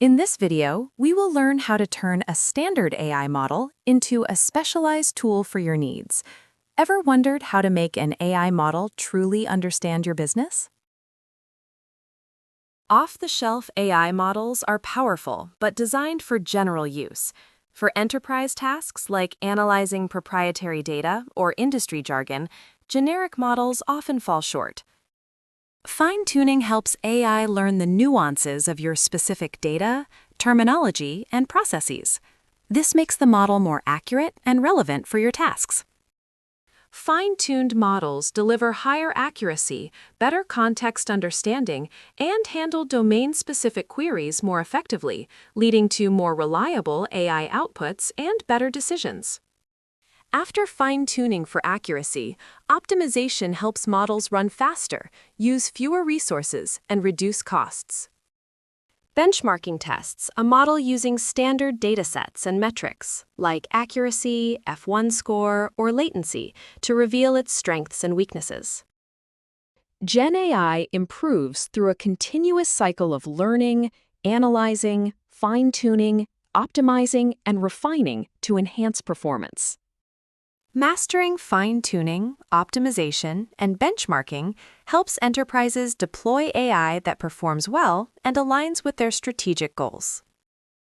In this video, we will learn how to turn a standard AI model into a specialized tool for your needs. Ever wondered how to make an AI model truly understand your business? Off-the-shelf AI models are powerful but designed for general use. For enterprise tasks like analyzing proprietary data or industry jargon, generic models often fall short. Fine-tuning helps AI learn the nuances of your specific data, terminology, and processes. This makes the model more accurate and relevant for your tasks. Fine-tuned models deliver higher accuracy, better context understanding, and handle domain-specific queries more effectively, leading to more reliable AI outputs and better decisions. After fine-tuning for accuracy, optimization helps models run faster, use fewer resources, and reduce costs. Benchmarking tests a model using standard datasets and metrics, like accuracy, F1 score, or latency, to reveal its strengths and weaknesses. Gen AI improves through a continuous cycle of learning, analyzing, fine-tuning, optimizing, and refining to enhance performance. Mastering fine-tuning, optimization, and benchmarking helps enterprises deploy AI that performs well and aligns with their strategic goals.